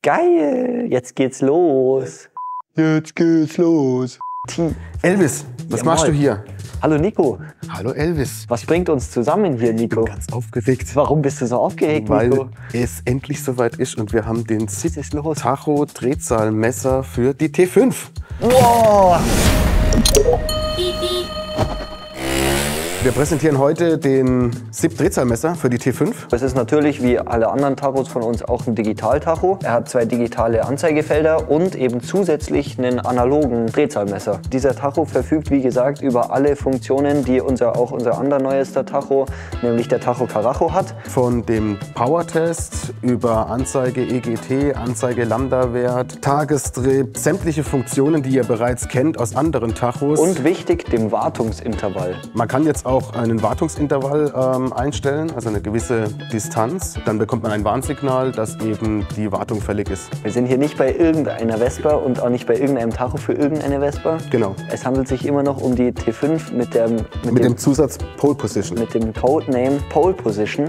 Geil, jetzt geht's los. Jetzt geht's los. Elvis, was machst du hier? Hallo Nico. Hallo Elvis. Was bringt uns zusammen hier, Nico? Ich bin ganz aufgeregt. Warum bist du so aufgeregt, Nico? Weil es endlich soweit ist und wir haben den Tacho Drehzahlmesser für die T5. Wow. Wir präsentieren heute den SIP Drehzahlmesser für die T5. Das ist natürlich wie alle anderen Tachos von uns auch ein Digital-Tacho. Er hat 2 digitale Anzeigefelder und eben zusätzlich einen analogen Drehzahlmesser. Dieser Tacho verfügt, wie gesagt, über alle Funktionen, die auch unser anderer neuester Tacho, nämlich der Tacho Karacho hat. Von dem Power-Test über Anzeige EGT, Anzeige Lambda-Wert, Tagesdreh, sämtliche Funktionen, die ihr bereits kennt aus anderen Tachos. Und wichtig, dem Wartungsintervall. Man kann jetzt auch einen Wartungsintervall einstellen, also eine gewisse Distanz. Dann bekommt man ein Warnsignal, dass eben die Wartung fällig ist. Wir sind hier nicht bei irgendeiner Vespa und auch nicht bei irgendeinem Tacho für irgendeine Vespa. Genau. Es handelt sich immer noch um die T5 mit dem Zusatz Pole Position. Mit dem Codename Pole Position,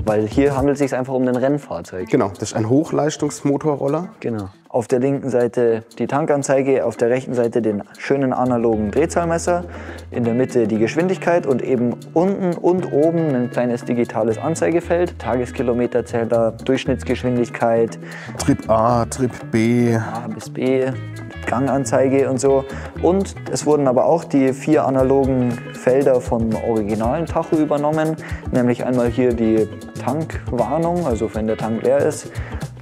weil hier handelt es sich einfach um ein Rennfahrzeug. Genau, das ist ein Hochleistungsmotorroller. Genau. Auf der linken Seite die Tankanzeige, auf der rechten Seite den schönen analogen Drehzahlmesser, in der Mitte die Geschwindigkeit und eben unten und oben ein kleines digitales Anzeigefeld, Tageskilometerzähler, Durchschnittsgeschwindigkeit, Trip A, Trip B. A bis B, Ganganzeige und so. Und es wurden aber auch die 4 analogen Felder vom originalen Tacho übernommen, nämlich einmal hier die Tankwarnung, also wenn der Tank leer ist,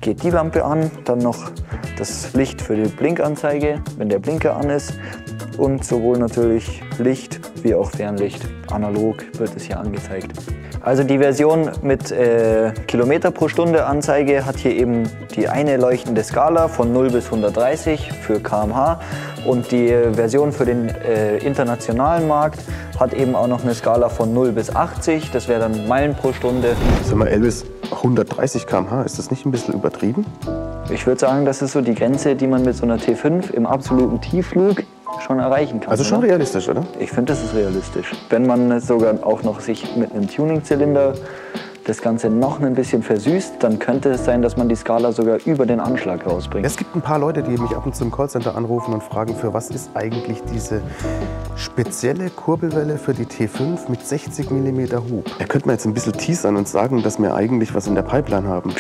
geht die Lampe an, dann noch das Licht für die Blinkanzeige, wenn der Blinker an ist und sowohl natürlich Licht wie auch Fernlicht. Analog wird es hier angezeigt. Also die Version mit Kilometer pro Stunde Anzeige hat hier eben die eine leuchtende Skala von 0 bis 130 für km/h und die Version für den internationalen Markt hat eben auch noch eine Skala von 0 bis 80, das wäre dann Meilen pro Stunde. Sag mal Elvis, 130 km/h, ist das nicht ein bisschen übertrieben? Ich würde sagen, das ist so die Grenze, die man mit so einer T5 im absoluten Tiefflug schon erreichen kann. Also schon oder? Realistisch, oder? Ich finde, das ist realistisch. Wenn man sogar auch noch sich mit einem Tuning-Zylinder das Ganze noch ein bisschen versüßt, dann könnte es sein, dass man die Skala sogar über den Anschlag rausbringt. Es gibt ein paar Leute, die mich ab und zu im Callcenter anrufen und fragen, für was ist eigentlich diese spezielle Kurbelwelle für die T5 mit 60 mm Hub. Da könnte man jetzt ein bisschen teasern und sagen, dass wir eigentlich was in der Pipeline haben.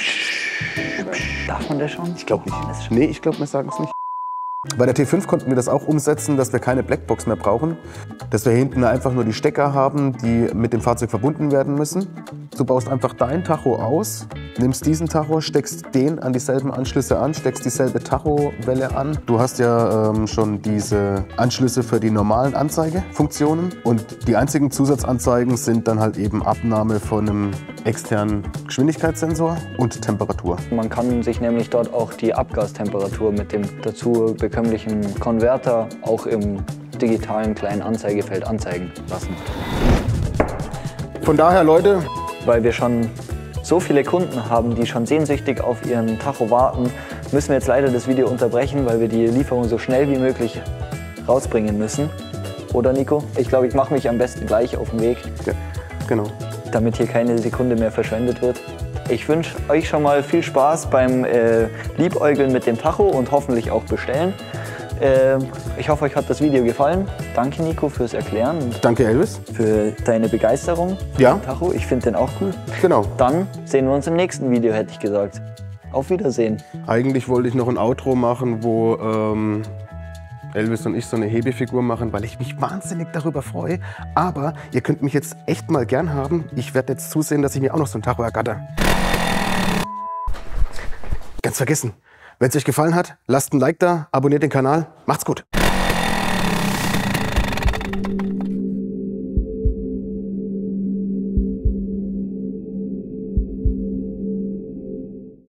Darf man das schon? Ich glaube nicht. Nee, ich glaube, wir sagen es nicht. Bei der T5 konnten wir das auch umsetzen, dass wir keine Blackbox mehr brauchen. Dass wir hinten einfach nur die Stecker haben, die mit dem Fahrzeug verbunden werden müssen. Du baust einfach dein Tacho aus, nimmst diesen Tacho, steckst den an dieselben Anschlüsse an, steckst dieselbe Tachowelle an. Du hast ja schon diese Anschlüsse für die normalen Anzeigefunktionen. Und die einzigen Zusatzanzeigen sind dann halt eben Abnahme von einem externen Geschwindigkeitssensor und Temperatur. Man kann sich nämlich dort auch die Abgastemperatur mit dem dazu bekömmlichen Konverter auch im digitalen kleinen Anzeigefeld anzeigen lassen. Von daher, Leute, weil wir schon so viele Kunden haben, die schon sehnsüchtig auf ihren Tacho warten, müssen wir jetzt leider das Video unterbrechen, weil wir die Lieferung so schnell wie möglich rausbringen müssen. Oder Nico? Ich glaube, ich mache mich am besten gleich auf den Weg. Ja, genau. Damit hier keine Sekunde mehr verschwendet wird. Ich wünsche euch schon mal viel Spaß beim Liebäugeln mit dem Tacho und hoffentlich auch bestellen. Ich hoffe, euch hat das Video gefallen. Danke Nico fürs Erklären. Und danke Elvis. Für deine Begeisterung ja. Für den Tacho. Ich finde den auch cool. Genau. Dann sehen wir uns im nächsten Video, hätte ich gesagt. Auf Wiedersehen. Eigentlich wollte ich noch ein Outro machen, wo Elvis und ich so eine Hebefigur machen, weil ich mich wahnsinnig darüber freue. Aber ihr könnt mich jetzt echt mal gern haben. Ich werde jetzt zusehen, dass ich mir auch noch so ein Tacho ergatter. Ganz vergessen. Wenn es euch gefallen hat, lasst ein Like da, abonniert den Kanal. Macht's gut.